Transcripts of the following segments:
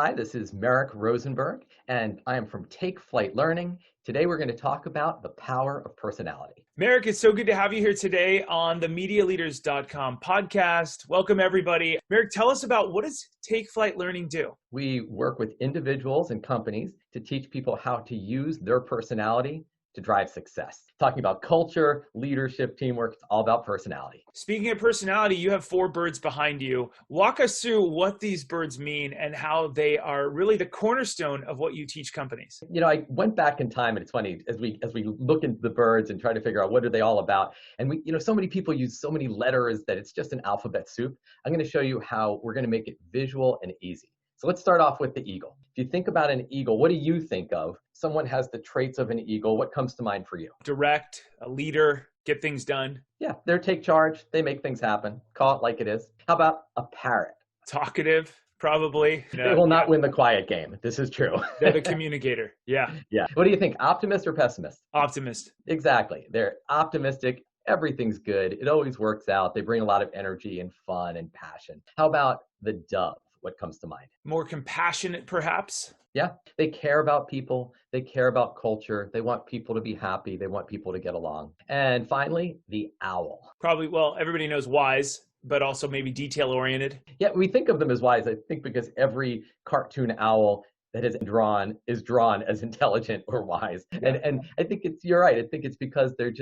Hi, this is Merrick Rosenberg, and I am from Take Flight Learning. Today, we're going to talk about the power of personality. Merrick, it's so good to have you here today on the MediaLeaders.com podcast. Welcome, everybody. Merrick, tell us about what does Take Flight Learning do? We work with individuals and companies to teach people how to use their personality to drive success. Talking about culture, leadership, teamwork, it's all about personality. Speaking of personality, you have 4 birds behind you. Walk us through what these birds mean and how they are really the cornerstone of what you teach companies. I went back in time, and it's funny as we look into the birds and try to figure out what are they all about. And so many people use so many letters that it's just an alphabet soup. I'm going to show you how we're going to make it visual and easy. So let's start off with the eagle. If you think about an eagle, what do you think of? Someone has the traits of an eagle. What comes to mind for you? Direct, a leader, get things done. Yeah, they take charge. They make things happen. Call it like it is. How about a parrot? Talkative, probably. They will not win the quiet game. This is true. They're the communicator. Yeah. Yeah. What do you think? Optimist or pessimist? Optimist. Exactly. They're optimistic. Everything's good. It always works out. They bring a lot of energy and fun and passion. How about the dove? What comes to mind? More compassionate, perhaps? Yeah, they care about people. They care about culture. They want people to be happy. They want people to get along. And finally, the owl. Probably, well, everybody knows wise, but also maybe detail-oriented. Yeah, we think of them as wise, I think, because every cartoon owl that is drawn as intelligent or wise. Yeah. And I think you're right. I think it's because they're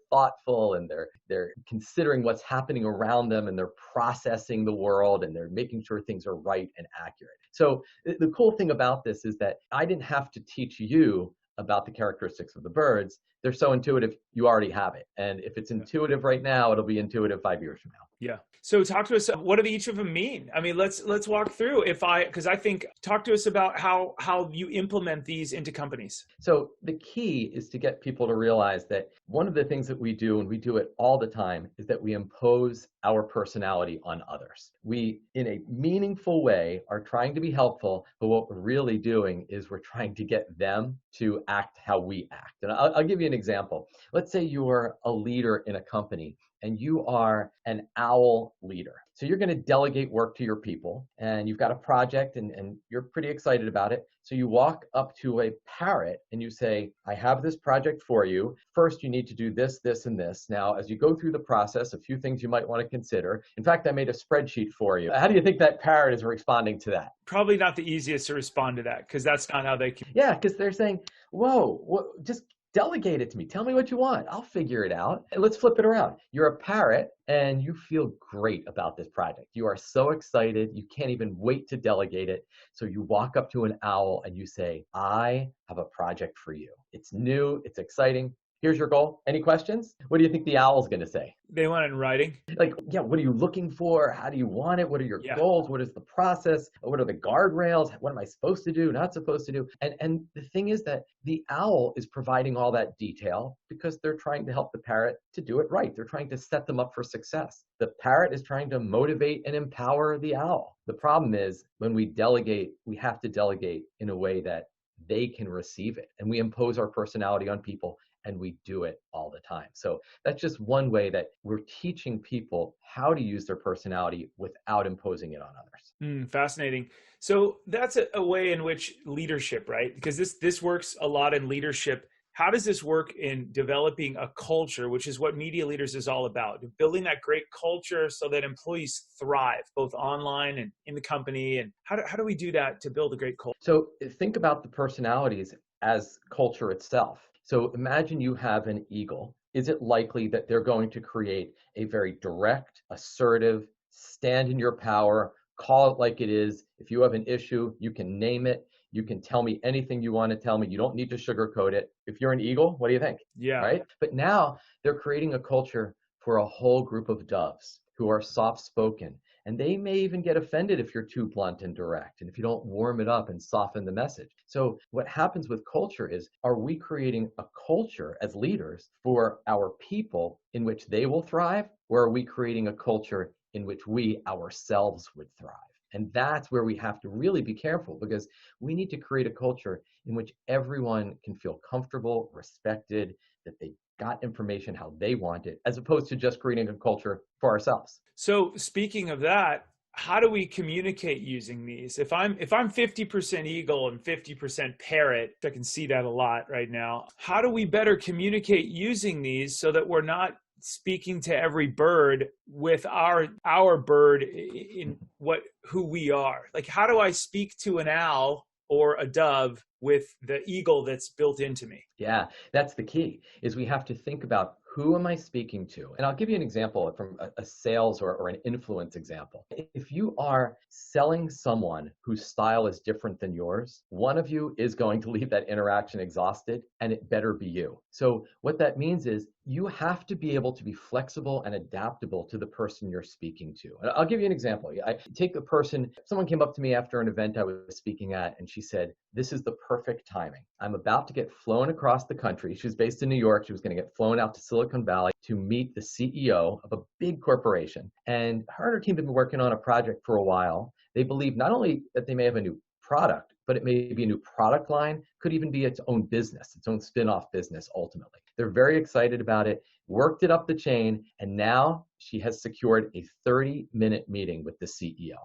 thoughtful, and they're considering what's happening around them, and they're processing the world, and they're making sure things are right and accurate. So the cool thing about this is that I didn't have to teach you about the characteristics of the birds. They're so intuitive, you already have it. And if it's intuitive right now, it'll be intuitive 5 years from now. Yeah. So talk to us, what do each of them mean? I mean, let's walk through talk to us about how you implement these into companies. So the key is to get people to realize that one of the things that we do, and we do it all the time, is that we impose our personality on others. We, in a meaningful way, are trying to be helpful, but what we're really doing is we're trying to get them to act how we act. And I'll give you an example. Let's say you're a leader in a company, and you are an owl leader. So you're going to delegate work to your people, and you've got a project, and you're pretty excited about it. So you walk up to a parrot and you say, I have this project for you. First, you need to do this, this, and this. Now, as you go through the process, a few things you might want to consider. In fact, I made a spreadsheet for you. How do you think that parrot is responding to that? Probably not the easiest to respond to that, because that's not how they can. Yeah, because they're saying, whoa, just delegate it to me. Tell me what you want. I'll figure it out. And let's flip it around. You're a parrot and you feel great about this project. You are so excited. You can't even wait to delegate it. So you walk up to an owl and you say, I have a project for you. It's new. It's exciting. Here's your goal. Any questions? What do you think the owl's going to say? They want it in writing. Like, yeah, what are you looking for? How do you want it? What are your goals? What is the process? What are the guardrails? What am I supposed to do, not supposed to do? And the thing is that the owl is providing all that detail because they're trying to help the parrot to do it right. They're trying to set them up for success. The parrot is trying to motivate and empower the owl. The problem is when we delegate, we have to delegate in a way that they can receive it. And we impose our personality on people, and we do it all the time. So that's just one way that we're teaching people how to use their personality without imposing it on others. Fascinating. So that's a way in which leadership, right? Because this works a lot in leadership. How does this work in developing a culture, which is what Media Leaders is all about? Building that great culture so that employees thrive, both online and in the company. And how do we do that to build a great culture? So think about the personalities as culture itself. So imagine you have an eagle. Is it likely that they're going to create a very direct, assertive, stand in your power, call it like it is? If you have an issue, you can name it. You can tell me anything you want to tell me. You don't need to sugarcoat it. If you're an eagle, what do you think? Yeah. Right? But now they're creating a culture for a whole group of doves who are soft-spoken. And they may even get offended if you're too blunt and direct, and if you don't warm it up and soften the message. So what happens with culture is, are we creating a culture as leaders for our people in which they will thrive, or are we creating a culture in which we ourselves would thrive? And that's where we have to really be careful, because we need to create a culture in which everyone can feel comfortable, respected, that they got information how they want it, as opposed to just creating a culture for ourselves. So speaking of that, how do we communicate using these? If I'm 50% eagle and 50% parrot, I can see that a lot right now. How do we better communicate using these so that we're not speaking to every bird with our bird in who we are? Like, how do I speak to an owl or a dove with the eagle that's built into me? Yeah, that's the key, is we have to think about who am I speaking to? And I'll give you an example from a sales or an influence example. If you are selling someone whose style is different than yours, one of you is going to leave that interaction exhausted, and it better be you. So what that means is you have to be able to be flexible and adaptable to the person you're speaking to. And I'll give you an example. I take the person, someone came up to me after an event I was speaking at, and she said, "This is the perfect timing. I'm about to get flown across the country." She was based in New York. She was going to get flown out to Silicon Valley to meet the CEO of a big corporation. And her and her team have been working on a project for a while. They believe not only that they may have a new product, but it may be a new product line, could even be its own business, its own spin-off business ultimately. They're very excited about it, worked it up the chain, and now she has secured a 30-minute meeting with the CEO.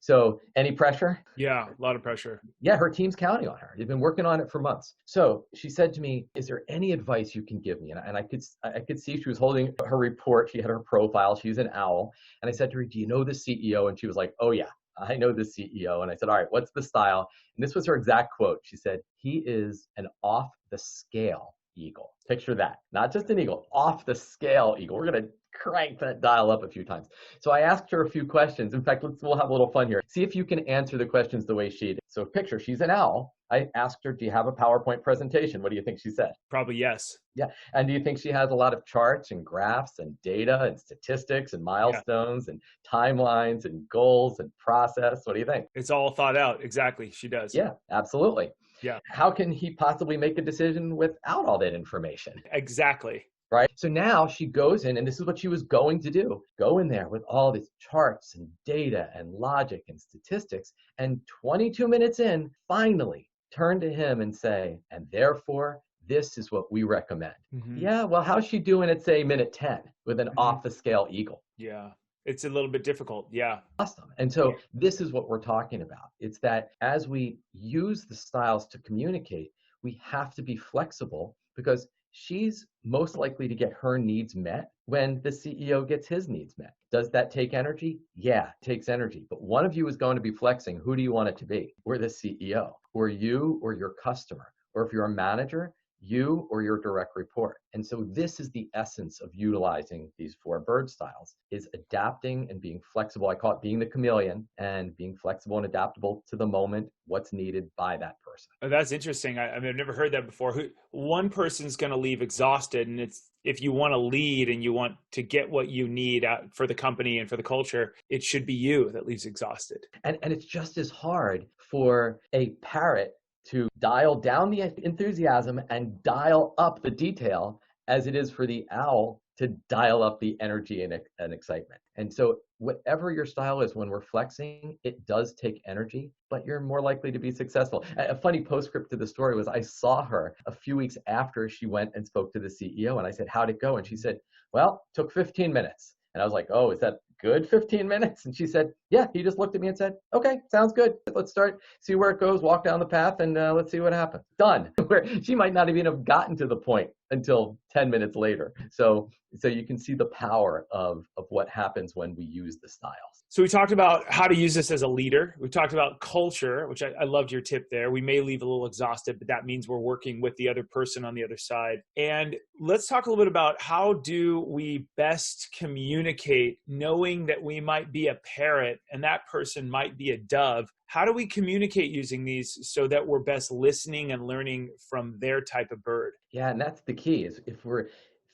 So any pressure? Yeah, a lot of pressure. Yeah, her team's counting on her. They've been working on it for months. So she said to me, "Is there any advice you can give me?" And I could see she was holding her report. She had her profile. She's an owl. And I said to her, "Do you know the CEO?" And she was like, "Oh yeah, I know the CEO." And I said, "All right, what's the style?" And this was her exact quote. She said, "He is an off the scale eagle." Picture that. Not just an eagle, off the scale eagle. We're going to crank that dial up a few times. So I asked her a few questions. In fact, we'll have a little fun here. See if you can answer the questions the way she did. So picture, she's an owl. I asked her, "Do you have a PowerPoint presentation?" What do you think she said? Probably yes. Yeah. And do you think she has a lot of charts and graphs and data and statistics and Yeah. milestones and timelines and goals and process? What do you think? It's all thought out. Exactly. She does. Yeah, absolutely. Yeah, How can he possibly make a decision without all that information? exactly. Right? So now she goes in, and this is what she was going to do, go in there with all these charts and data and logic and statistics. And 22 minutes in, finally turn to him and say, "And therefore, this is what we recommend." Yeah, well, how's she doing at, say, minute 10 with an off the scale eagle? Yeah. It's a little bit difficult. Yeah. Awesome. And so this is what we're talking about. It's that as we use the styles to communicate, we have to be flexible, because she's most likely to get her needs met when the CEO gets his needs met. Does that take energy? Yeah, it takes energy. But one of you is going to be flexing. Who do you want it to be? Or the CEO, or you, or your customer, or if you're a manager, you or your direct report. And so this is the essence of utilizing these 4 bird styles, is adapting and being flexible. I call it being the chameleon, and being flexible and adaptable to the moment, what's needed by that person. Oh, that's interesting. I mean, I've never heard that before. One person's going to leave exhausted, and it's, if you want to lead and you want to get what you need out for the company and for the culture, it should be you that leaves exhausted. And it's just as hard for a parrot to dial down the enthusiasm and dial up the detail as it is for the owl to dial up the energy and excitement. And so whatever your style is, when we're flexing, it does take energy, but you're more likely to be successful. A funny postscript to the story was, I saw her a few weeks after she went and spoke to the CEO, and I said, "How'd it go?" And she said, "Well, took 15 minutes. And I was like, "Oh, is that good, 15 minutes?" And she said, "Yeah." He just looked at me and said, "Okay, sounds good. Let's start, see where it goes, walk down the path, and let's see what happens." Done. Where she might not even have gotten to the point until 10 minutes later. So you can see the power of what happens when we use the styles. So we talked about how to use this as a leader. We talked about culture, which I loved your tip there. We may leave a little exhausted, but that means we're working with the other person on the other side. And let's talk a little bit about, how do we best communicate, knowing that we might be a parrot and that person might be a dove? How do we communicate using these so that we're best listening and learning from their type of bird? Yeah, and that's the key, is if we're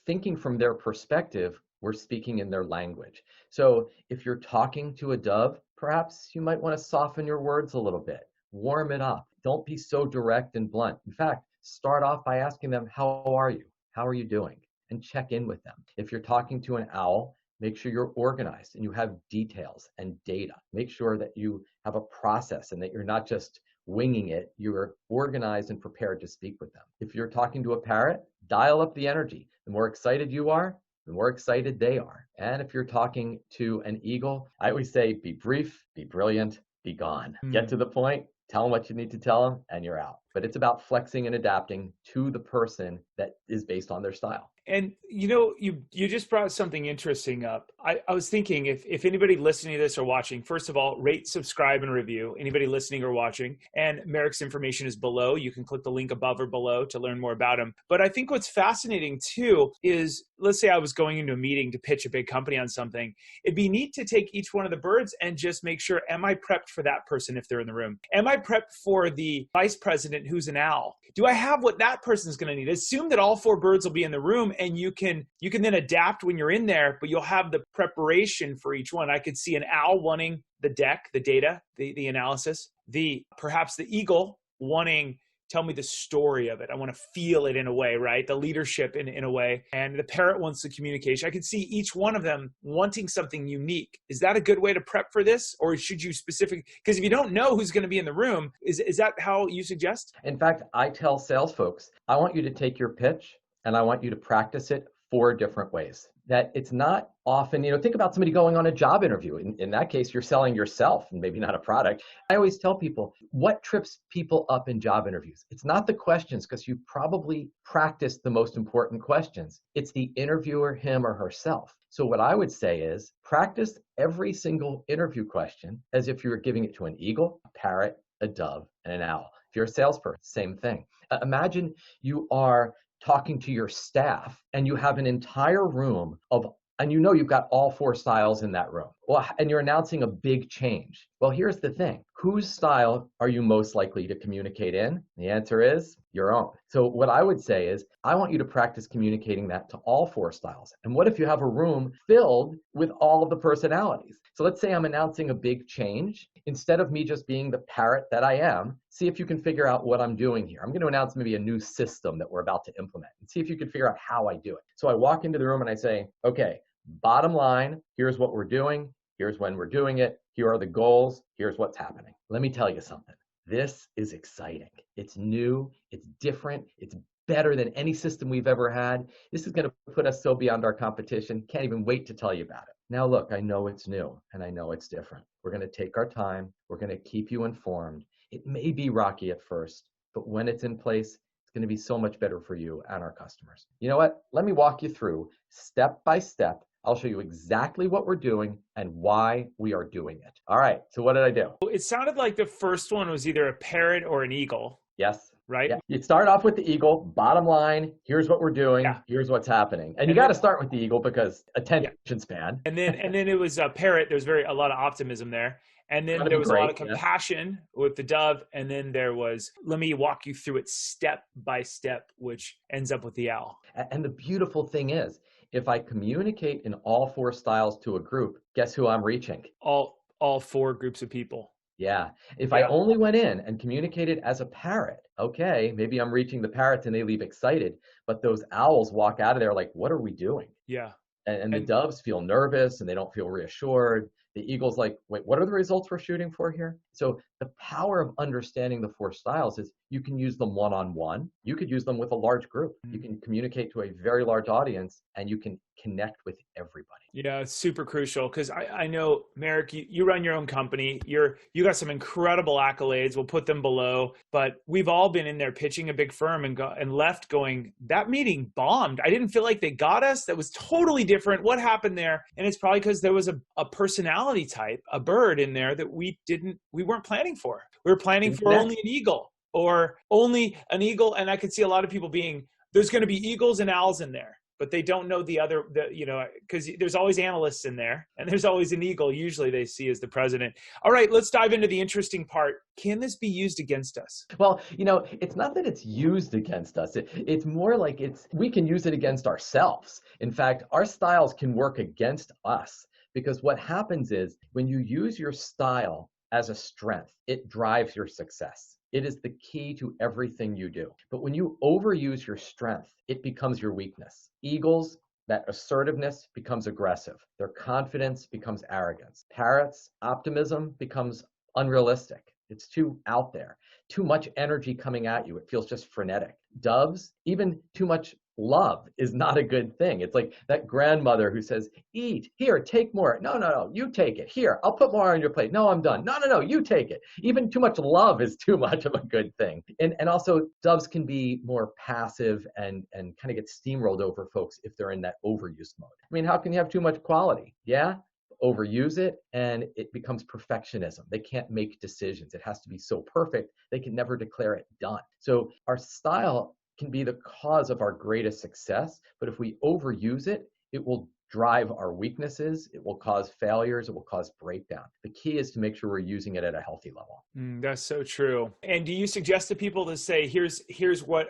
thinking from their perspective, we're speaking in their language. So if you're talking to a dove, perhaps you might want to soften your words a little bit, warm it up. Don't be so direct and blunt. In fact, start off by asking them, "How are you? How are you doing?" And check in with them. If you're talking to an owl, make sure you're organized and you have details and data. Make sure that you have a process and that you're not just winging it. You're organized and prepared to speak with them. If you're talking to a parrot, dial up the energy. The more excited you are, the more excited they are. And if you're talking to an eagle, I always say, be brief, be brilliant, be gone. Get to the point, tell them what you need to tell them, and you're out. But it's about flexing and adapting to the person that is based on their style. And you just brought something interesting up. I was thinking if anybody listening to this or watching, first of all, rate, subscribe, and review. Anybody listening or watching. And Merrick's information is below. You can click the link above or below to learn more about him. But I think what's fascinating too is, let's say I was going into a meeting to pitch a big company on something. It'd be neat to take each one of the birds and just make sure, am I prepped for that person if they're in the room? Am I prepped for the vice president who's an owl? Do I have what that person's going to need? Assume that all 4 birds will be in the room, and you can then adapt when you're in there, but you'll have the preparation for each one. I could see an owl wanting the deck, the data, the analysis, perhaps the eagle wanting, tell me the story of it. I want to feel it in a way, right? The leadership in a way. And the parrot wants the communication. I can see each one of them wanting something unique. Is that a good way to prep for this? Or should you because if you don't know who's going to be in the room, is that how you suggest? In fact, I tell sales folks, I want you to take your pitch and I want you to practice it 4 different ways. That it's not often, think about somebody going on a job interview. In that case, you're selling yourself and maybe not a product. I always tell people, what trips people up in job interviews? It's not the questions, because you probably practiced the most important questions. It's the interviewer, him or herself. So what I would say is practice every single interview question as if you were giving it to an eagle, a parrot, a dove, and an owl. If you're a salesperson, same thing. Imagine you are talking to your staff and you have an entire room and you've got all 4 styles in that room. Well, and you're announcing a big change. Well, here's the thing. Whose style are you most likely to communicate in? The answer is your own. So what I would say is, I want you to practice communicating that to all 4 styles. And what if you have a room filled with all of the personalities? So let's say I'm announcing a big change. Instead of me just being the parrot that I am, see if you can figure out what I'm doing here. I'm going to announce maybe a new system that we're about to implement, and see if you can figure out how I do it. So I walk into the room and I say, okay, bottom line, here's what we're doing. Here's when we're doing it. Here are the goals. Here's what's happening. Let me tell you something. This is exciting. It's new. It's different. It's better than any system we've ever had. This is going to put us so beyond our competition. Can't even wait to tell you about it. Now, look, I know it's new and I know it's different. We're going to take our time. We're going to keep you informed. It may be rocky at first, but when it's in place, it's going to be so much better for you and our customers. You know what? Let me walk you through step by step. I'll show you exactly what we're doing and why we are doing it. All right. So what did I do? It sounded like the first one was either a parrot or an eagle. Yes. Right? Yeah. You start off with the eagle, bottom line, here's what we're doing, here's what's happening. And you got to start with the eagle because attention span. And then it was a parrot. There's a lot of optimism there. And then there was a lot of compassion with the dove. And then there was, let me walk you through it step by step, which ends up with the owl. And the beautiful thing is, if I communicate in all 4 styles to a group, guess who I'm reaching? All 4 groups of people. Yeah. If I only went in and communicated as a parrot, okay, maybe I'm reaching the parrots and they leave excited, but those owls walk out of there like, what are we doing? Yeah. And the doves feel nervous and they don't feel reassured. The eagle's like, wait, what are the results we're shooting for here? So the power of understanding the 4 styles is you can use them one-on-one. You could use them with a large group. You can communicate to a very large audience and you can connect with everybody. Yeah, it's super crucial because I know, Merrick, you run your own company. You got some incredible accolades. We'll put them below. But we've all been in there pitching a big firm and left going, that meeting bombed. I didn't feel like they got us. That was totally different. What happened there? And it's probably because there was a personality type, a bird in there that we weren't planning for. We were planning for only an eagle or only an eagle. And I could see a lot of people there's going to be eagles and owls in there. But they don't know because there's always analysts in there and there's always an eagle. Usually they see as the president. All right, let's dive into the interesting part. Can this be used against us? Well, it's not that it's used against us. It's more like we can use it against ourselves. In fact, our styles can work against us because what happens is when you use your style as a strength, it drives your success. It is the key to everything you do. But when you overuse your strength, it becomes your weakness. Eagles, that assertiveness becomes aggressive. Their confidence becomes arrogance. Parrots, optimism becomes unrealistic. It's too out there. Too much energy coming at you. It feels just frenetic. Doves, even too much love is not a good thing. It's like that grandmother who says, eat, here, take more. No, no, no, you take it. Here, I'll put more on your plate. No, I'm done. No, no, no, you take it. Even too much love is too much of a good thing. And also doves can be more passive and kind of get steamrolled over folks if they're in that overuse mode. I mean, how can you have too much quality? Yeah, overuse it and it becomes perfectionism. They can't make decisions. It has to be so perfect, they can never declare it done. So our style can be the cause of our greatest success, but if we overuse it, it will drive our weaknesses, it will cause failures, it will cause breakdown. The key is to make sure we're using it at a healthy level. That's so true. And do you suggest to people to say, here's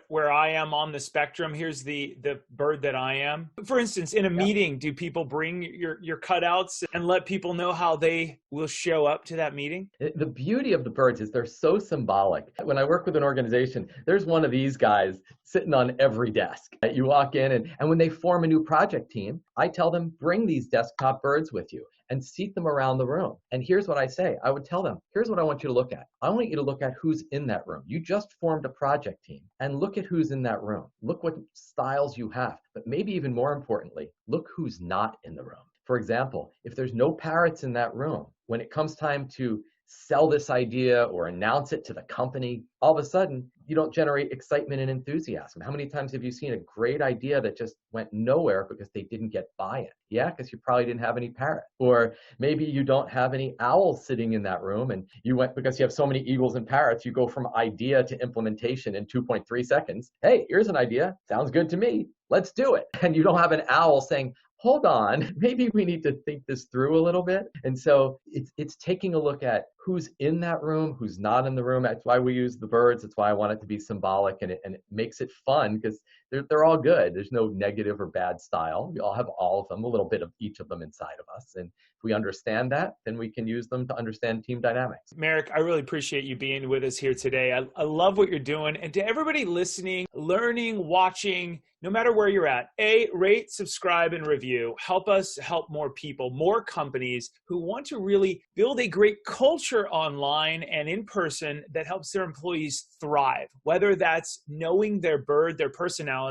where I am on the spectrum, here's the bird that I am? For instance, in a meeting, do people bring your cutouts and let people know how they will show up to that meeting? The beauty of the birds is they're so symbolic. When I work with an organization, there's one of these guys sitting on every desk. You walk in and when they form a new project team, I tell them, bring these desktop birds with you and seat them around the room. And here's what I say. I would tell them, here's what I want you to look at. I want you to look at who's in that room. You just formed a project team and look at who's in that room. Look what styles you have. But maybe even more importantly, look who's not in the room. For example, if there's no parrots in that room, when it comes time to sell this idea or announce it to the company, all of a sudden you don't generate excitement and enthusiasm. How many times have you seen a great idea that just went nowhere because they didn't get buy-in? Yeah, because you probably didn't have any parrot. Or maybe you don't have any owls sitting in that room and you went, because you have so many eagles and parrots, you go from idea to implementation in 2.3 seconds. Hey, here's an idea. Sounds good to me. Let's do it. And you don't have an owl saying, hold on, maybe we need to think this through a little bit. And so it's taking a look at who's in that room, who's not in the room. That's why we use the birds. That's why I want it to be symbolic, and it makes it fun because they're all good. There's no negative or bad style. We all have all of them, a little bit of each of them inside of us. And if we understand that, then we can use them to understand team dynamics. Merrick, I really appreciate you being with us here today. I love what you're doing. And to everybody listening, learning, watching, no matter where you're at, rate, subscribe, and review. Help us help more people, more companies who want to really build a great culture online and in person that helps their employees thrive, whether that's knowing their bird, their personality,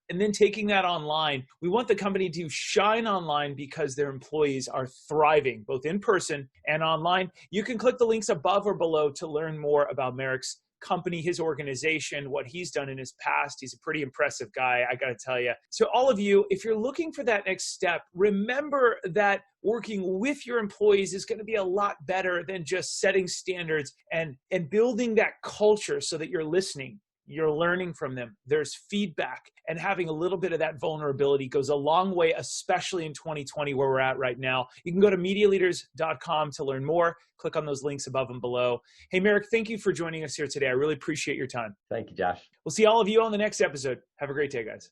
and then taking that online. We want the company to shine online because their employees are thriving, both in person and online. You can click the links above or below to learn more about Merrick's company, his organization, what he's done in his past. He's a pretty impressive guy, I got to tell you. So all of you, if you're looking for that next step, remember that working with your employees is going to be a lot better than just setting standards and building that culture so that you're listening. You're learning from them. There's feedback, and having a little bit of that vulnerability goes a long way, especially in 2020 where we're at right now. You can go to medialeaders.com to learn more. Click on those links above and below. Hey, Merrick, thank you for joining us here today. I really appreciate your time. Thank you, Josh. We'll see all of you on the next episode. Have a great day, guys.